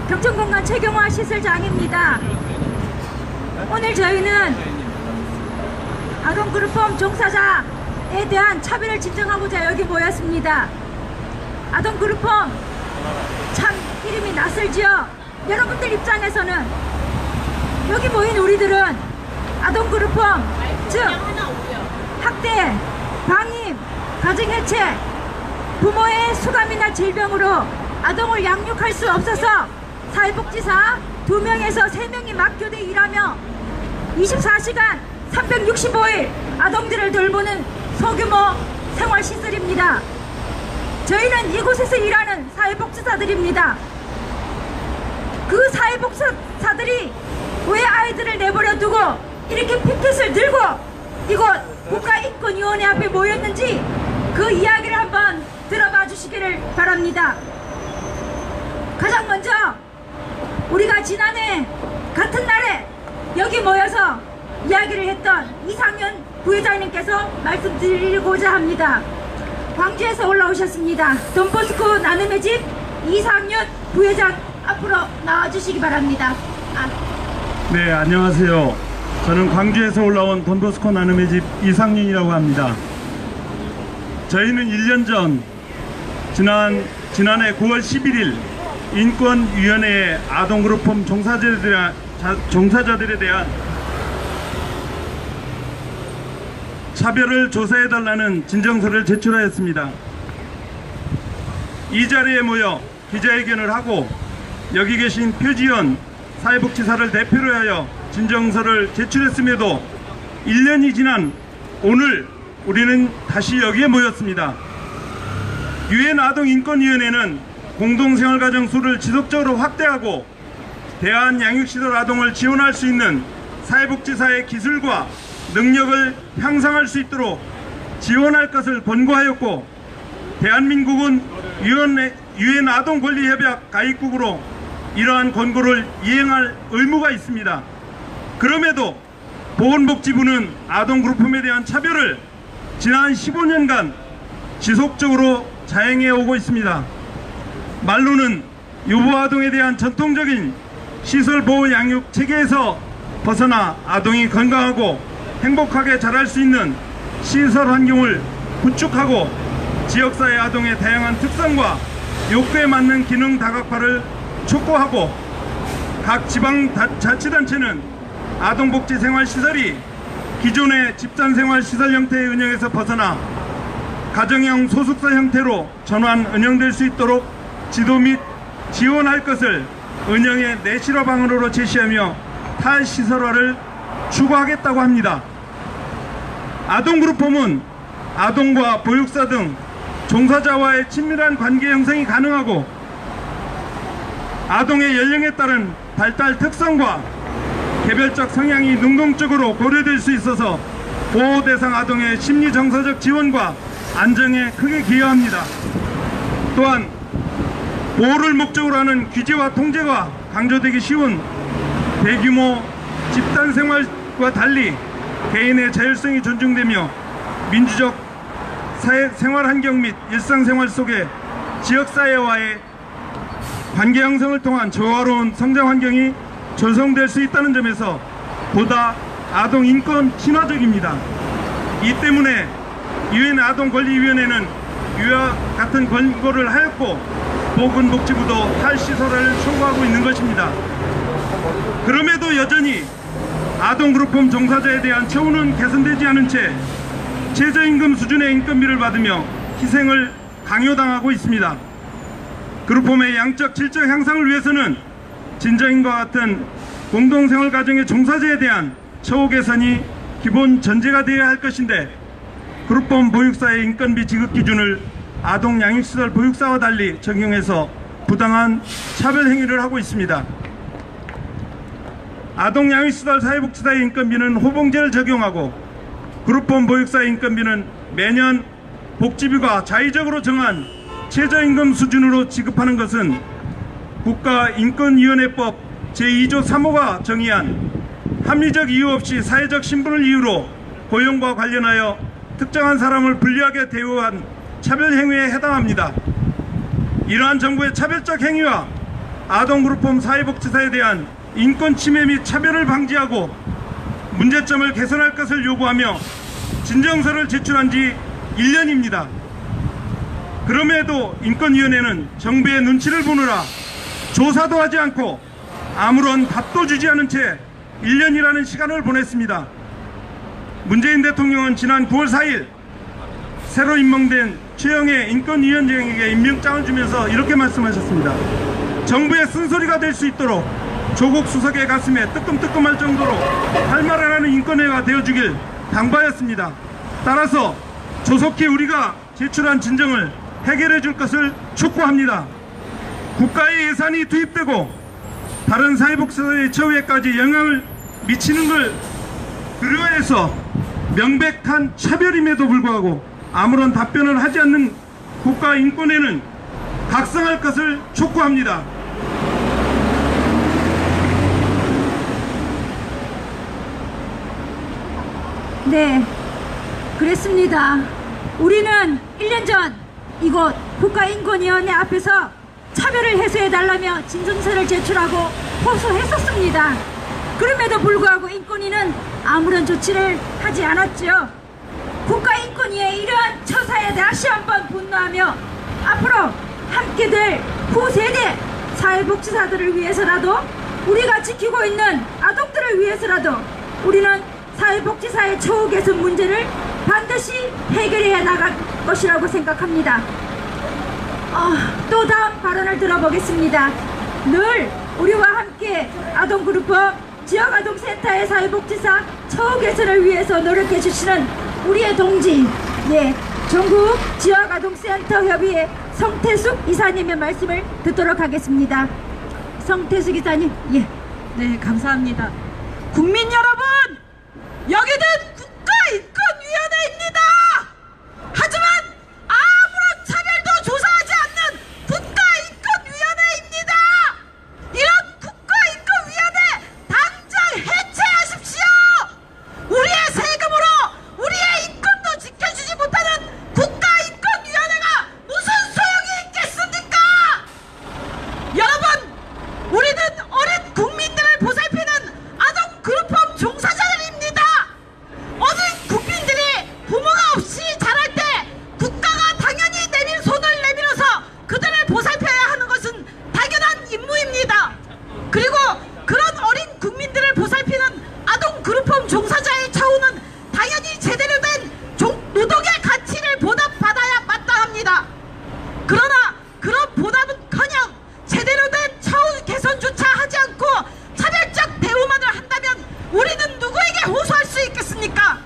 경천공간 최경화 시설장입니다. 오늘 저희는 아동그룹홈 종사자에 대한 차별을 진정하고자 여기 모였습니다. 아동그룹홈 참 이름이 낯설지요. 여러분들 입장에서는 여기 모인 우리들은 아동그룹홈, 즉 학대, 방임, 가정해체, 부모의 수감이나 질병으로 아동을 양육할 수 없어서 사회복지사 2명에서 3명이 막교대 일하며 24시간 365일 아동들을 돌보는 소규모 생활시설입니다. 저희는 이곳에서 일하는 사회복지사들입니다. 그 사회복지사들이 왜 아이들을 내버려 두고 이렇게 피켓을 들고 이곳 국가인권위원회 앞에 모였는지 그 이야기를 한번 들어봐 주시기를 바랍니다. 가장 먼저 우리가 지난해 같은 날에 여기 모여서 이야기를 했던 이상윤 부회장님께서 말씀드리고자 합니다. 광주에서 올라오셨습니다. 돈보스코 나눔의 집 이상윤 부회장 앞으로 나와주시기 바랍니다. 네, 안녕하세요. 저는 광주에서 올라온 돈보스코 나눔의 집 이상윤이라고 합니다. 저희는 1년 전 지난해 9월 11일 인권위원회에 아동그룹홈 종사자들에 대한 차별을 조사해달라는 진정서를 제출하였습니다. 이 자리에 모여 기자회견을 하고 여기 계신 표지연 사회복지사를 대표로 하여 진정서를 제출했음에도 1년이 지난 오늘 우리는 다시 여기에 모였습니다. 유엔 아동인권위원회는 공동생활가정 수를 지속적으로 확대하고 대안 양육시설 아동을 지원할 수 있는 사회복지사의 기술과 능력을 향상할 수 있도록 지원할 것을 권고하였고, 대한민국은 유엔 아동권리협약 가입국으로 이러한 권고를 이행할 의무가 있습니다. 그럼에도 보건복지부는 아동그룹홈에 대한 차별을 지난 15년간 지속적으로 자행해 오고 있습니다. 말로는 유보아동에 대한 전통적인 시설보호 양육 체계에서 벗어나 아동이 건강하고 행복하게 자랄 수 있는 시설 환경을 구축하고 지역사회 아동의 다양한 특성과 욕구에 맞는 기능 다각화를 촉구하고, 각 지방자치단체는 아동복지생활시설이 기존의 집단생활시설 형태의 운영에서 벗어나 가정형 소속사 형태로 전환 운영될 수 있도록 지도 및 지원할 것을 운영의 내실화 방안으로 제시하며 탈시설화를 추구하겠다고 합니다. 아동그룹홈은 아동과 보육사 등 종사자와의 친밀한 관계 형성이 가능하고, 아동의 연령에 따른 발달 특성과 개별적 성향이 능동적으로 고려될 수 있어서 보호 대상 아동의 심리 정서적 지원과 안정에 크게 기여합니다. 또한 보호를 목적으로 하는 규제와 통제가 강조되기 쉬운 대규모 집단 생활과 달리 개인의 자율성이 존중되며 민주적 생활 환경 및 일상생활 속에 지역사회와의 관계 형성을 통한 조화로운 성장 환경이 조성될 수 있다는 점에서 보다 아동 인권 친화적입니다. 이 때문에 유엔 아동권리위원회는 이와 같은 권고를 하였고, 보건복지부도 탈시설화를 촉구하고 있는 것입니다. 그럼에도 여전히 아동그룹홈 종사자에 대한 처우는 개선되지 않은 채 최저임금 수준의 인건비를 받으며 희생을 강요당하고 있습니다. 그룹홈의 양적 질적 향상을 위해서는 진정인과 같은 공동생활가정의 종사자에 대한 처우 개선이 기본 전제가 되어야 할 것인데, 그룹홈 보육사의 인건비 지급 기준을 아동 양육시설 보육사와 달리 적용해서 부당한 차별 행위를 하고 있습니다. 아동 양육시설 사회복지사의 인건비는 호봉제를 적용하고, 그룹홈 보육사의 인건비는 매년 복지부가 자의적으로 정한 최저임금 수준으로 지급하는 것은 국가인권위원회법 제2조 3호가 정의한 합리적 이유 없이 사회적 신분을 이유로 고용과 관련하여 특정한 사람을 불리하게 대우한 차별 행위에 해당합니다. 이러한 정부의 차별적 행위와 아동그룹홈 사회복지사에 대한 인권 침해 및 차별을 방지하고 문제점을 개선할 것을 요구하며 진정서를 제출한 지 1년입니다. 그럼에도 인권위원회는 정부의 눈치를 보느라 조사도 하지 않고 아무런 답도 주지 않은 채 1년이라는 시간을 보냈습니다. 문재인 대통령은 지난 9월 4일 새로 임명된 최영애 인권위원장에게 임명장을 주면서 이렇게 말씀하셨습니다. 정부의 쓴소리가 될 수 있도록 조국 수석의 가슴에 뜨끔뜨끔할 정도로 할 말을 하는 인권위가 되어주길 당부하였습니다. 따라서 조속히 우리가 제출한 진정을 해결해 줄 것을 촉구합니다. 국가의 예산이 투입되고 다른 사회복지사의 처우에까지 영향을 미치는 걸 그리워해서 명백한 차별임에도 불구하고 아무런 답변을 하지 않는 국가인권위는 각성할 것을 촉구합니다. 네, 그랬습니다. 우리는 1년 전 이곳 국가인권위원회 앞에서 차별을 해소해달라며 진정서를 제출하고 호소했었습니다. 그럼에도 불구하고 인권위는 아무런 조치를 하지 않았죠. 국가인권위의 이러한 처사에 다시 한번 분노하며 앞으로 함께 될 후세대 사회복지사들을 위해서라도, 우리가 지키고 있는 아동들을 위해서라도 우리는 사회복지사의 처우 개선 문제를 반드시 해결해 나갈 것이라고 생각합니다. 또 다음 발언을 들어보겠습니다. 늘 우리와 함께 아동그룹홈 지역아동센터의 사회복지사 처우 개선을 위해서 노력해 주시는 우리의 동지, 전국 지역아동센터 협의회 성태숙 이사님의 말씀을 듣도록 하겠습니다. 성태숙 이사님. 네, 감사합니다. 국민 여러분, 여기는 국가인권위원회입니다. 하지만 아무런 차별도 조사하지 않는 국가인권위원회입니다. 이런 국가인권위원회 당장 해체하십시오. 우리의 세금으로 우리의 인권도 지켜주지 못하는 국가인권위원회가 무슨 소용이 있겠습니까? 여러분, 우리는 어린 국민들을 보살피는 아동 그룹홈 종사자들입니다. 어린 국민들이 부모가 없이 자랄 때 국가가 당연히 내밀 손을 내밀어서 그들을 보살펴야 하는 것은 당연한 임무입니다. 그리고 그런 어린 국민들을 보살피는 아동 그룹홈 종사자의 처우는 당연히 제대로 된 노동의 가치를 보답받아야 마땅합니다. 그러나 그런 보답은커녕 제대로 된 처우 개선조차 하지 않고 차별적 대우만을 한다면 우리는 누구에게 호소할 수 있겠습니까?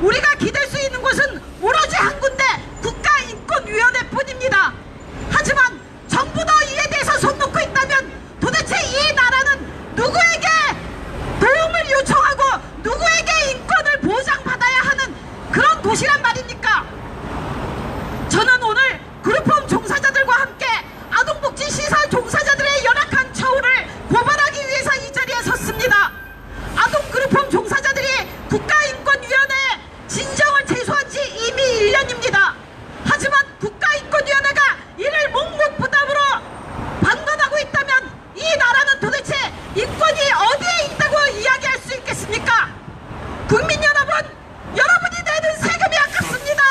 우리가 기댈 수 있는 곳은 오로지 한 군데 국가인권위원회뿐입니다. 하지만 정부도 이에 대해서 손 놓고 있다면 도대체 이 나라는 누구에게 도움을 요청하고 누구에게 인권을 보장받아야 하는 그런 곳이란 말입니까? 저는 오늘 그룹홈 종사자들과 함께 아동복지시설 종사자들의 열악한 처우를 고발하기 위해서 이 자리에 섰습니다. 아동그룹홈 종사자들이 국가인권위원회에 진정을 제소한 지 이미 1년입니다. 하지만 국가인권위원회가 이를 묵묵부답으로 방관하고 있다면 이 나라는 도대체 인권이 어디에 있다고 이야기할 수 있겠습니까? 국민 여러분, 여러분이 내는 세금이 아깝습니다.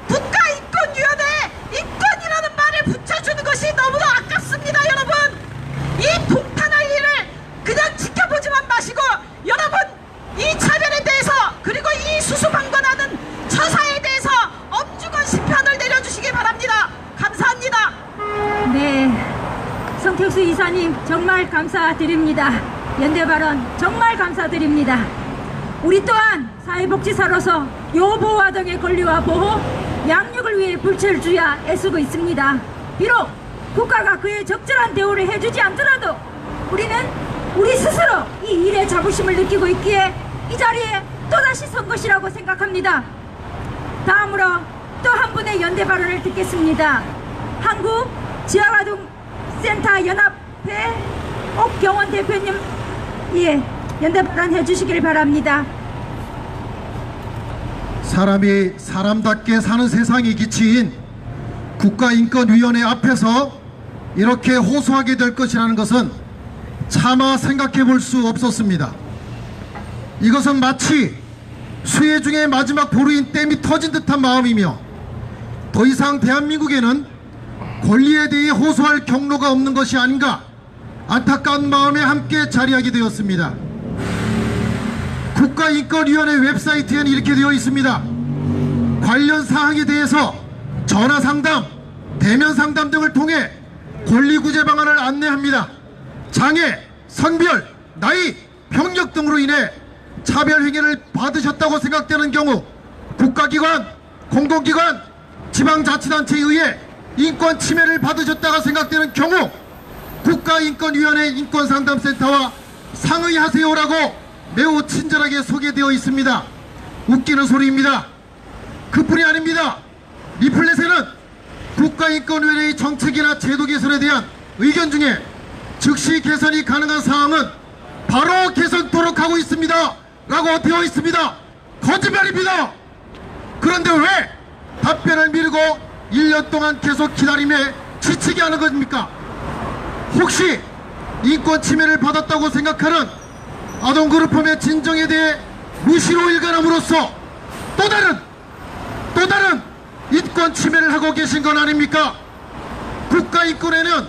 국가인권위원회에 인권이라는 말을 붙여주는 것이 너무나 아깝습니다. 여러분, 이 동탄할 일을 그냥 지켜보지만 마시고 여러분, 이 차별에 대해서 그리고 이 수수방관하는 처사에 대해서 엄중한 심판을 내려주시기 바랍니다. 감사합니다. 네, 성태숙 이사님 정말 감사드립니다. 연대 발언 정말 감사드립니다. 우리 또한 사회복지사로서 요보아동의 권리와 보호, 양육을 위해 불철주야 애쓰고 있습니다. 비록 국가가 그에 적절한 대우를 해주지 않더라도 우리는 우리 스스로 이 일에 자부심을 느끼고 있기에 이 자리에 또다시 선 것이라고 생각합니다. 다음으로 또 한 분의 연대 발언을 듣겠습니다. 한국 지역아동센터 연합회 옥경원 대표님, 연대 발언 해주시길 바랍니다. 사람이 사람답게 사는 세상이 기치인 국가인권위원회 앞에서 이렇게 호소하게 될 것이라는 것은 차마 생각해 볼 수 없었습니다. 이것은 마치 수해 중에 마지막 보루인 댐이 터진 듯한 마음이며 더 이상 대한민국에는 권리에 대해 호소할 경로가 없는 것이 아닌가 안타까운 마음에 함께 자리하게 되었습니다. 국가인권위원회 웹사이트에는 이렇게 되어 있습니다. 관련 사항에 대해서 전화상담, 대면상담 등을 통해 권리구제 방안을 안내합니다. 장애, 성별, 나이, 병력 등으로 인해 차별행위를 받으셨다고 생각되는 경우 국가기관, 공공기관, 지방자치단체에 의해 인권 침해를 받으셨다가 생각되는 경우 국가인권위원회 인권상담센터와 상의하세요라고 매우 친절하게 소개되어 있습니다. 웃기는 소리입니다. 그뿐이 아닙니다. 리플렛에는 국가인권위원회의 정책이나 제도 개선에 대한 의견 중에 즉시 개선이 가능한 사항은 바로 개선토록 하고 있습니다 라고 되어 있습니다. 거짓말입니다. 그런데 왜 답변을 미루고 1년 동안 계속 기다림에 지치게 하는 겁니까? 혹시 인권 침해를 받았다고 생각하는 아동그룹홈의 진정에 대해 무시로 일관함으로써 또 다른 인권 침해를 하고 계신 건 아닙니까? 국가인권에는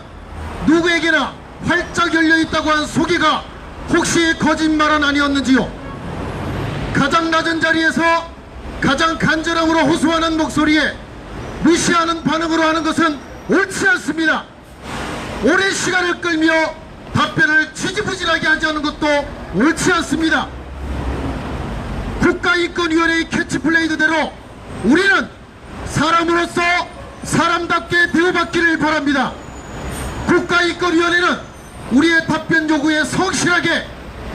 누구에게나 활짝 열려있다고 한 소개가 혹시 거짓말은 아니었는지요? 가장 낮은 자리에서 가장 간절함으로 호소하는 목소리에 무시하는 반응으로 하는 것은 옳지 않습니다. 오랜 시간을 끌며 답변을 지지부진하게 하지 않는 것도 옳지 않습니다. 국가인권위원회의 캐치플레이드대로 우리는 사람으로서 사람답게 대우받기를 바랍니다. 국가인권위원회는 우리의 답변 요구에 성실하게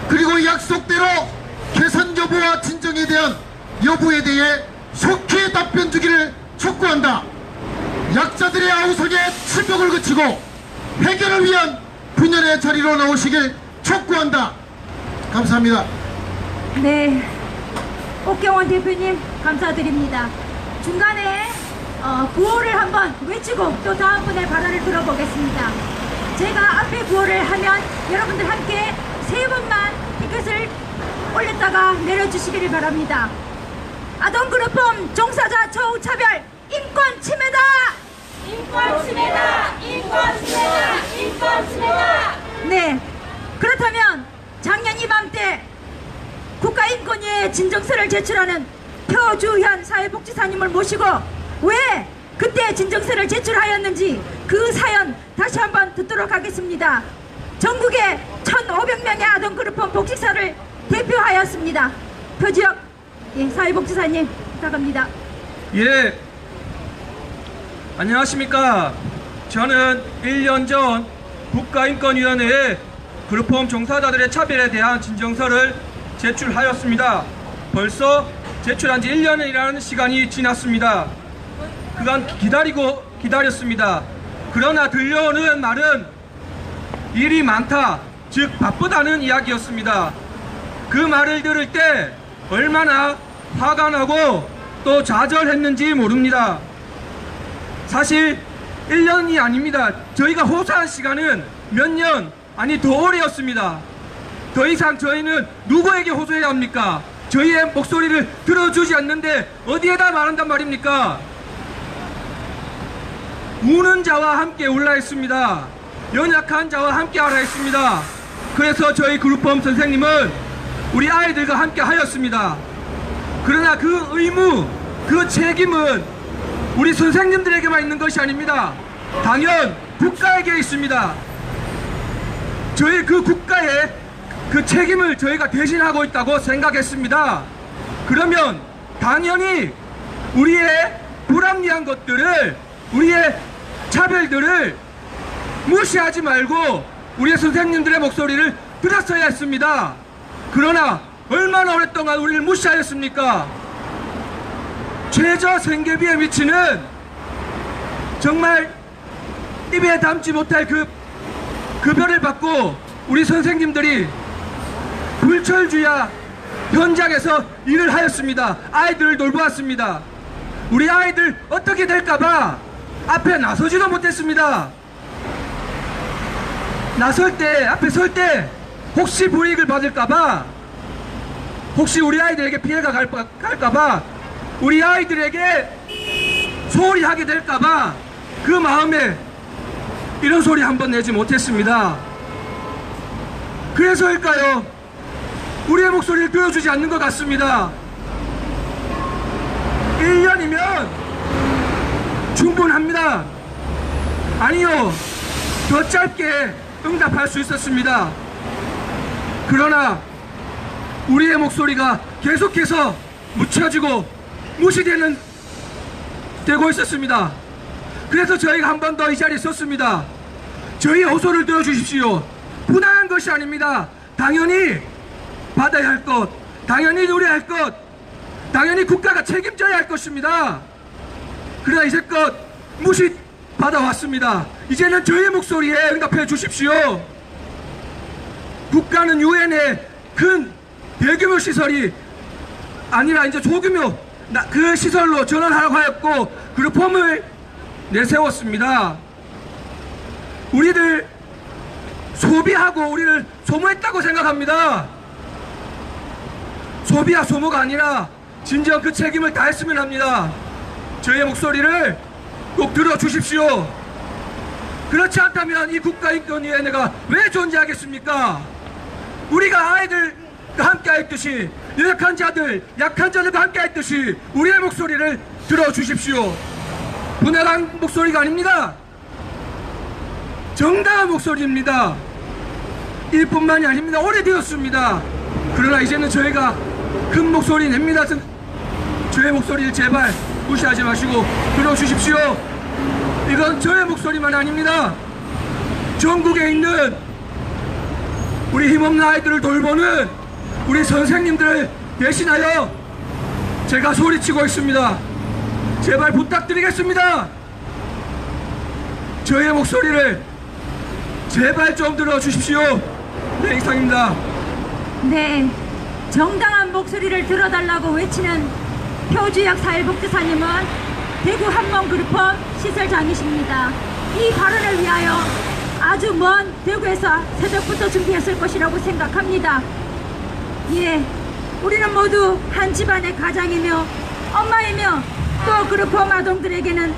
그리고 약속대로 개선 여부와 진정에 대한 여부에 대해 속히 답변 주기를 촉구한다. 약자들의 아우성에 침묵을 그치고 해결을 위한 분열의 자리로 나오시길 촉구한다. 감사합니다. 네, 옥경원 대표님 감사드립니다. 중간에 구호를 한번 외치고 또 다음 분의 발언을 들어보겠습니다. 제가 앞에 구호를 하면 여러분들 함께 세 번만 피켓을 올렸다가 내려주시기를 바랍니다. 아동그룹홈 종사자 처우차별 인권 침해다! 인권 침해다! 인권 침해다! 인권 침해다! 네, 그렇다면 작년 이맘때 국가인권위에 진정서를 제출하는 표주현 사회복지사님을 모시고 왜 그때 진정서를 제출하였는지 그 사연 다시 한번 듣도록 하겠습니다. 전국에 1,500명의 아동그룹홈 복지사를 대표하였습니다. 표지혁 사회복지사님 부탁합니다. 예, 안녕하십니까. 저는 1년 전 국가인권위원회에 그룹홈 종사자들의 차별에 대한 진정서를 제출하였습니다. 벌써 제출한 지 1년이라는 시간이 지났습니다. 그간 기다렸습니다. 그러나 들려오는 말은 일이 많다, 즉 바쁘다는 이야기였습니다. 그 말을 들을 때 얼마나 화가 나고 또 좌절했는지 모릅니다. 사실 1년이 아닙니다. 저희가 호소한 시간은 몇 년, 아니 더 오래였습니다. 더 이상 저희는 누구에게 호소해야 합니까? 저희의 목소리를 들어주지 않는데 어디에다 말한단 말입니까? 우는 자와 함께 울라 했습니다. 연약한 자와 함께 하라 했습니다. 그래서 저희 그룹홈 선생님은 우리 아이들과 함께 하였습니다. 그러나 그 의무, 그 책임은 우리 선생님들에게만 있는 것이 아닙니다. 당연 국가에게 있습니다. 저희 그 국가의 그 책임을 저희가 대신하고 있다고 생각했습니다. 그러면 당연히 우리의 불합리한 것들을, 우리의 차별들을 무시하지 말고 우리의 선생님들의 목소리를 들었어야 했습니다. 그러나 얼마나 오랫동안 우리를 무시하였습니까? 최저 생계비에 미치는 정말 입에 담지 못할 그 급여를 받고 우리 선생님들이 불철주야 현장에서 일을 하였습니다. 아이들을 돌보았습니다. 우리 아이들 어떻게 될까봐 앞에 나서지도 못했습니다. 나설 때, 앞에 설 때 혹시 불이익을 받을까봐, 혹시 우리 아이들에게 피해가 갈까봐, 우리 아이들에게 소홀히 하게 될까봐 그 마음에 이런 소리 한번 내지 못했습니다. 그래서일까요? 우리의 목소리를 들어주지 않는 것 같습니다. 1년이면 충분합니다. 아니요, 더 짧게 응답할 수 있었습니다. 그러나 우리의 목소리가 계속해서 묻혀지고 되고 있었습니다. 그래서 저희가 한 번 더 이 자리에 섰습니다. 저희 호소를 들어주십시오. 분당한 것이 아닙니다. 당연히 받아야 할 것, 당연히 누려야 할 것, 당연히 국가가 책임져야 할 것입니다. 그러나 이제껏 무시받아왔습니다. 이제는 저희의 목소리에 응답해 주십시오. 국가는 유엔의 큰 대규모 시설이 아니라 이제 조규모 그 시설로 전환하라고 하였고 그 리폼을 내세웠습니다. 우리들 소비하고 우리를 소모했다고 생각합니다. 소비와 소모가 아니라 진정 그 책임을 다했으면 합니다. 저희의 목소리를 꼭 들어주십시오. 그렇지 않다면 이 국가인권위원회가 왜 존재하겠습니까? 우리가 아이들과 함께 했듯이 연약한 자들, 약한 자들과 함께 했듯이 우리의 목소리를 들어주십시오. 분해한 목소리가 아닙니다. 정당한 목소리입니다. 일뿐만이 아닙니다. 오래되었습니다. 그러나 이제는 저희가 큰 목소리 냅니다. 저의 목소리를 제발 무시하지 마시고 들어주십시오. 이건 저의 목소리만 아닙니다. 전국에 있는 우리 힘없는 아이들을 돌보는 우리 선생님들을 대신하여 제가 소리치고 있습니다. 제발 부탁드리겠습니다. 저의 목소리를 제발 좀 들어주십시오. 네, 이상입니다. 네, 정당한 목소리를 들어달라고 외치는 표주약 사회복지사님은 대구 한mon그룹홈 시설장이십니다. 이 발언을 위하여 아주 먼 대구에서 새벽부터 준비했을 것이라고 생각합니다. 예, 우리는 모두 한 집안의 가장이며 엄마이며 또 그룹홈 아동들에게는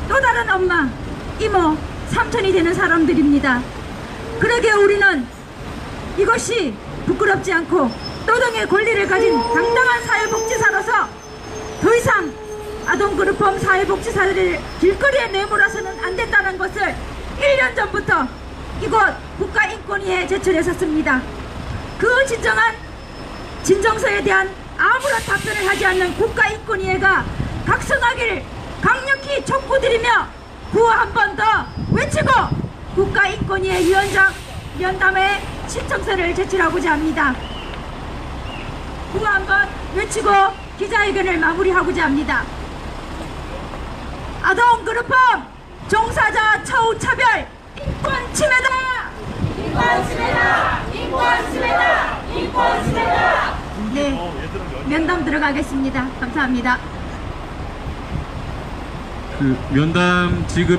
또 다른 엄마, 이모, 삼촌이 되는 사람들입니다. 그러기에 우리는 이것이 부끄럽지 않고 노동의 권리를 가진 당당한 사회복지사로서 더 이상 아동그룹홈 사회복지사들을 길거리에 내몰아서는 안 된다는 것을 1년 전부터 이곳 국가인권위에 제출했었습니다. 그 진정서에 대한 아무런 답변을 하지 않는 국가인권위회가 각성하기를 강력히 촉구드리며 구호 한 번 더 외치고 국가인권위회 위원장 면담에 신청서를 제출하고자 합니다. 구호 한 번 외치고 기자회견을 마무리하고자 합니다. 아동그룹홈 종사자 처우차별 인권 침해다! 인권 침해다! 인권 침해다! 인권 침해다! 네, 면담 들어가겠습니다. 감사합니다. 그 면담 지금